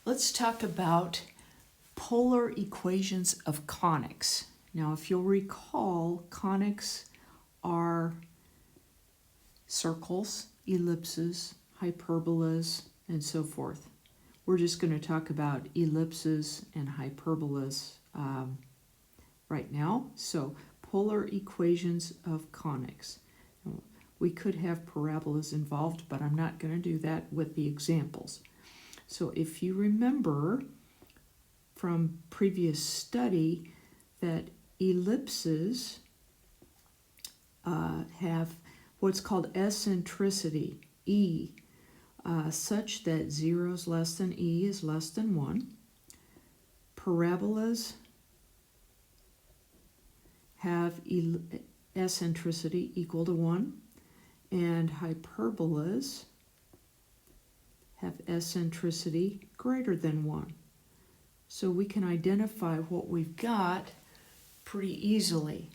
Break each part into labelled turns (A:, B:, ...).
A: Let's talk about polar equations of conics. Now, if you'll recall, conics are circles, ellipses, hyperbolas, and so forth. We're just going to talk about ellipses and hyperbolas right now. So, polar equations of conics. We could have parabolas involved, but I'm not going to do that with the examples. So if you remember from previous study that ellipses have what's called eccentricity, E, such that 0 is less than E is less than 1. Parabolas have eccentricity equal to 1, and hyperbolas have eccentricity greater than 1. So we can identify what we've got pretty easily.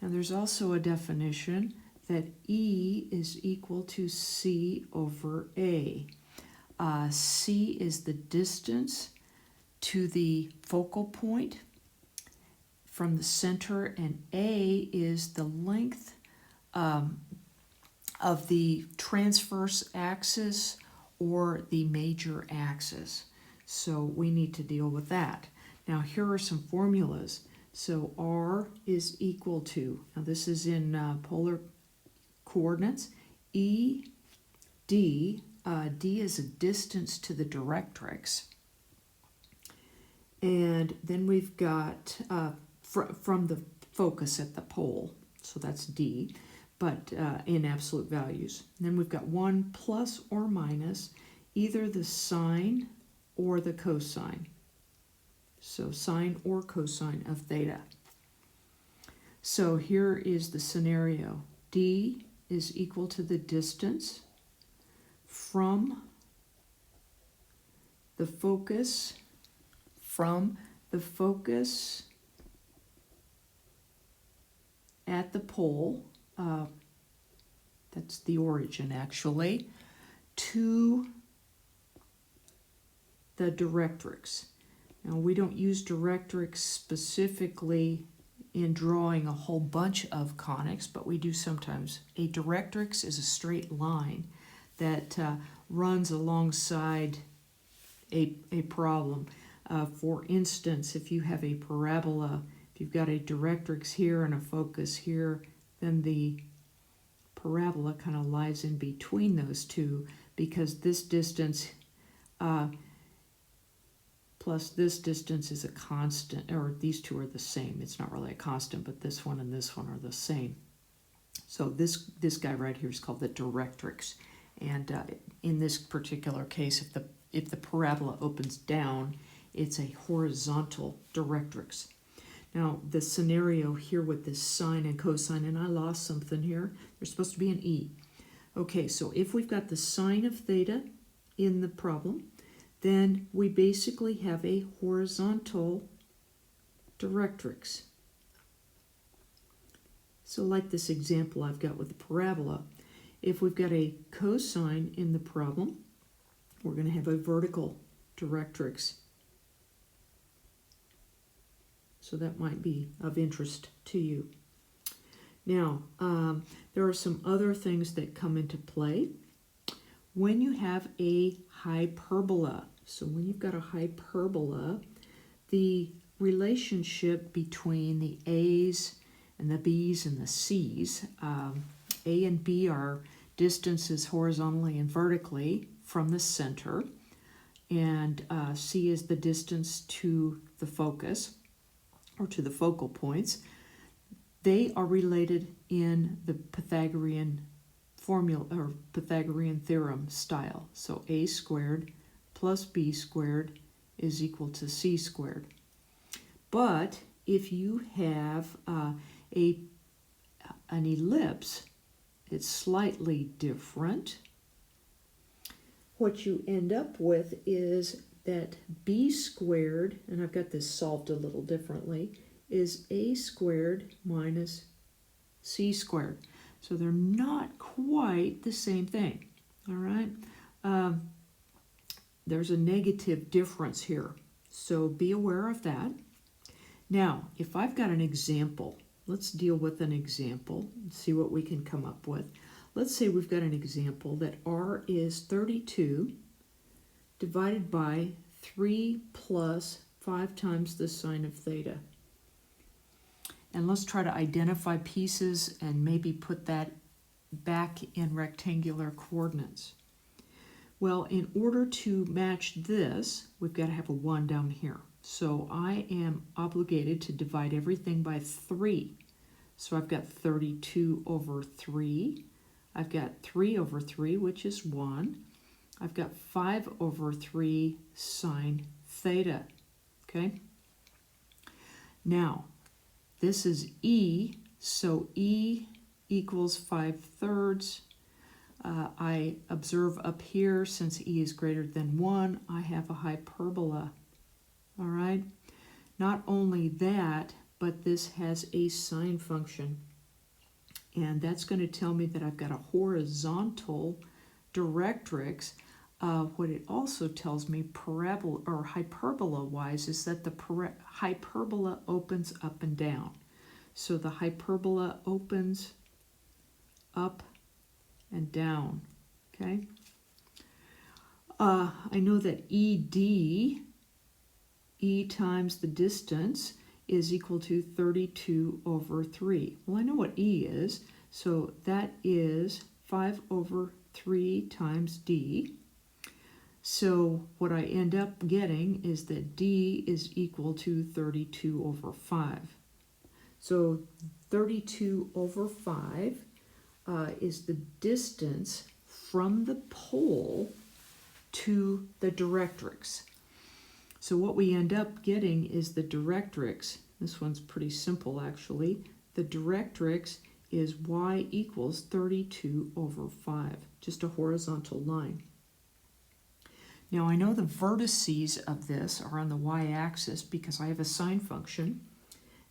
A: And there's also a definition that E is equal to C over A. C is the distance to the focal point from the center, and A is the length of the transverse axis or the major axis. So we need to deal with that. Now here are some formulas. So R is equal to, now this is in polar coordinates, E, D. D is a distance to the directrix. And then we've got from the focus at the pole, so that's D, but in absolute values. And then we've got 1 plus or minus either the sine or the cosine. So sine or cosine of theta. So here is the scenario. D is equal to the distance from the focus at the pole, that's the origin actually, to the directrix. Now we don't use directrix specifically in drawing a whole bunch of conics, but we do sometimes. A directrix is a straight line that runs alongside a problem. For instance, if you have a parabola, if you've got a directrix here and a focus here, then the parabola kind of lies in between those two, because this distance plus this distance is a constant, or these two are the same. It's not really a constant, but this one and this one are the same. So this guy right here is called the directrix. And in this particular case, if the parabola opens down, it's a horizontal directrix. Now the scenario here with this sine and cosine, and I lost something here. There's supposed to be an E. Okay, so if we've got the sine of theta in the problem, then we basically have a horizontal directrix. So like this example I've got with the parabola, if we've got a cosine in the problem, we're going to have a vertical directrix. So that might be of interest to you. Now, there are some other things that come into play when you have a hyperbola. So when you've got a hyperbola, the relationship between the A's and the B's and the C's, A and B are distances horizontally and vertically from the center, and C is the distance to the focus, or to the focal points. They are related in the Pythagorean formula, or Pythagorean theorem style. So A squared plus B squared is equal to C squared. But if you have an ellipse, it's slightly different. What you end up with is that B squared, and I've got this solved a little differently, is A squared minus C squared. So they're not quite the same thing, all right? there's a negative difference here. So be aware of that. Now, if I've got an example, let's deal with an example and see what we can come up with. Let's say we've got an example that r is 32 divided by 3 plus 5 times the sine of theta. And let's try to identify pieces and maybe put that back in rectangular coordinates. Well, in order to match this, we've got to have a 1 down here. So I am obligated to divide everything by 3. So I've got 32 over 3. I've got 3 over 3, which is 1. I've got 5 over 3 sine theta. Okay? Now, this is E, so E equals 5/3. I observe up here, since E is greater than 1, I have a hyperbola. All right? Not only that, but this has a sine function. And that's going to tell me that I've got a horizontal directrix. What it also tells me, parabola or hyperbola-wise, is that the hyperbola opens up and down. So the hyperbola opens up and down. Okay. I know that ED, E times the distance, is equal to 32 over 3. Well, I know what E is, so that is 5 over 3 times D. So what I end up getting is that D is equal to 32 over 5. So 32 over 5 is the distance from the pole to the directrix. So what we end up getting is the directrix. This one's pretty simple, actually. The directrix is y equals 32 over 5, just a horizontal line. Now I know the vertices of this are on the y-axis because I have a sine function.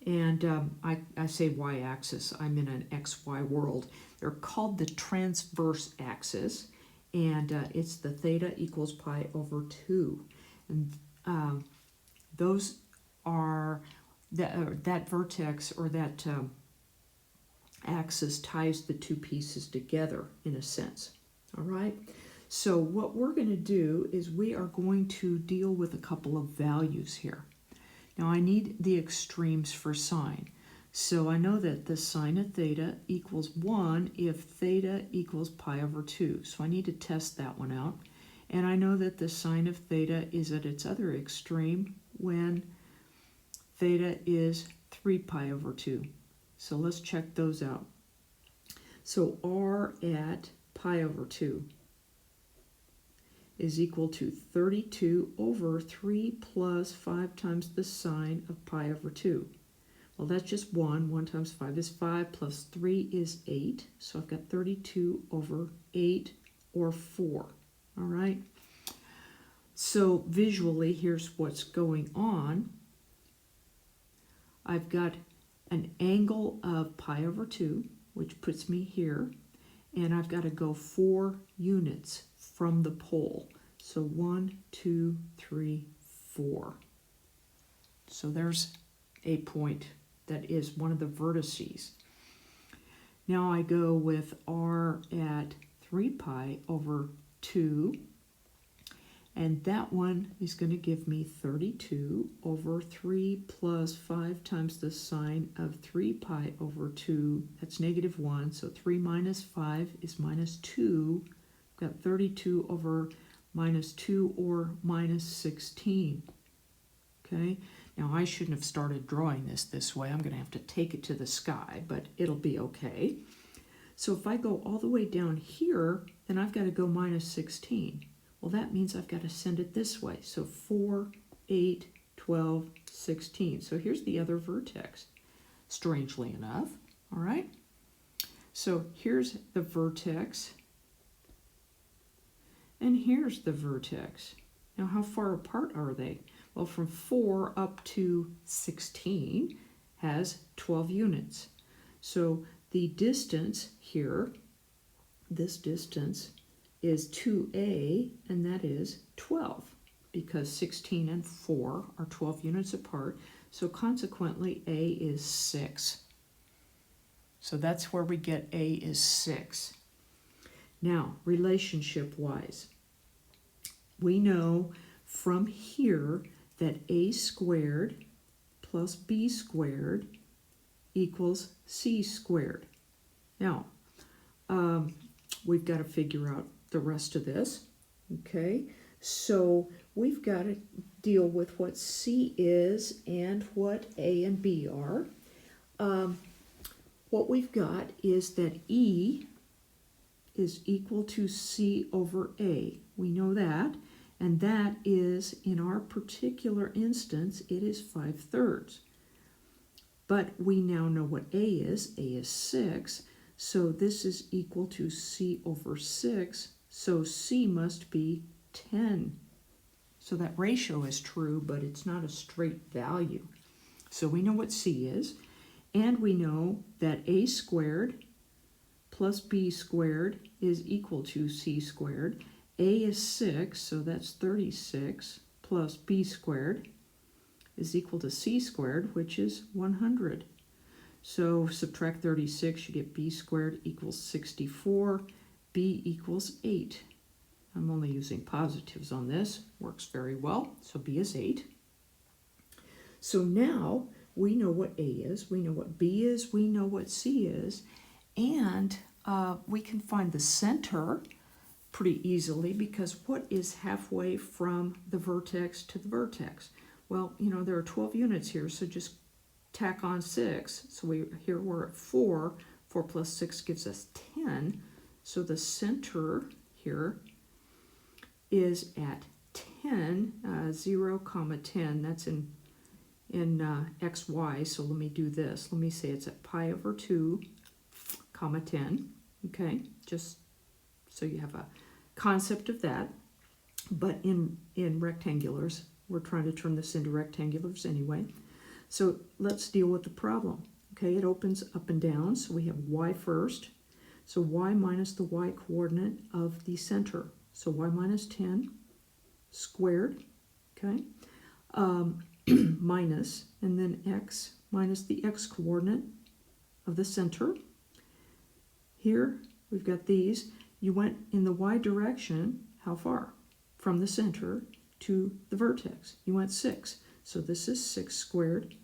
A: And I say y-axis, I'm in an xy world. They're called the transverse axis, and it's the theta equals pi over 2. And those are, that vertex or that axis ties the two pieces together in a sense. All right? So what we're going to do is we are going to deal with a couple of values here. Now I need the extremes for sine. So I know that the sine of theta equals 1 if theta equals pi over 2. So I need to test that one out. And I know that the sine of theta is at its other extreme when theta is 3 pi over 2. So let's check those out. So r at pi over 2 is equal to 32 over 3 plus 5 times the sine of pi over 2. Well, that's just 1. 1 times 5 is 5, plus 3 is 8. So I've got 32 over 8, or 4. All right? So visually, here's what's going on. I've got an angle of pi over 2, which puts me here. And I've got to go 4 units from the pole. So 1, 2, 3, 4. So there's a point that is one of the vertices. Now I go with r at 3 pi over 2. And that one is going to give me 32 over 3 plus 5 times the sine of 3 pi over 2. That's negative 1. So 3 minus 5 is minus 2. I've got 32 over minus 2, or minus 16. Okay? Now I shouldn't have started drawing this way. I'm going to have to take it to the sky, but it'll be okay. So if I go all the way down here, then I've got to go minus 16. Well, that means I've got to send it this way. So 4, 8, 12, 16. So here's the other vertex, strangely enough. All right? So here's the vertex, and here's the vertex. Now, how far apart are they? Well, from 4 up to 16 has 12 units. So the distance here, this distance, is 2a, and that is 12, because 16 and 4 are 12 units apart, so consequently a is 6. So that's where we get a is 6. Now, relationship-wise, we know from here that a squared plus b squared equals c squared. Now, we've got to figure out the rest of this, okay? So we've got to deal with what c is and what a and b are. What we've got is that e is equal to c over a. We know that, and that is, in our particular instance, it is 5/3. But we now know what a is. A is 6, so this is equal to c over 6, so c must be 10. So that ratio is true, but it's not a straight value. So we know what c is, and we know that a squared plus b squared is equal to c squared. A is 6, so that's 36, plus b squared is equal to c squared, which is 100. So subtract 36, you get b squared equals 64, b equals 8. I'm only using positives on this, works very well, so b is 8. So now we know what a is, we know what b is, we know what c is, and we can find the center pretty easily, because what is halfway from the vertex to the vertex? Well, you know, there are 12 units here, so just tack on 6. So here we're at 4. 4 plus 6 gives us 10. So the center here is at 10, 0, 10. That's in xy, so let me do this. Let me say it's at pi over 2, 10. Okay, just so you have a concept of that. But in rectangulars, we're trying to turn this into rectangulars anyway. So let's deal with the problem. Okay, it opens up and down, so we have y first. So y minus the y coordinate of the center. So y minus 10 squared, okay, minus, and then x minus the x coordinate of the center. Here we've got these. You went in the y direction, how far? From the center to the vertex. You went 6. So this is 6 squared.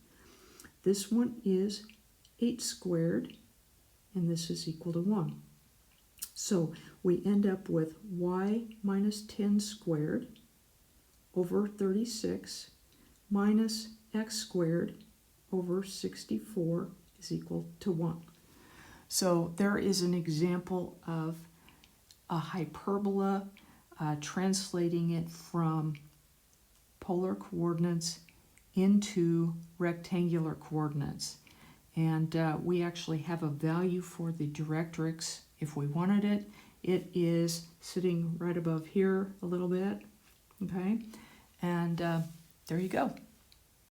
A: This one is 8 squared, and this is equal to 1. So we end up with y minus 10 squared over 36 minus x squared over 64 is equal to 1. So there is an example of a hyperbola, translating it from polar coordinates into rectangular coordinates. And we actually have a value for the directrix if we wanted it. It is sitting right above here a little bit, okay? And there you go.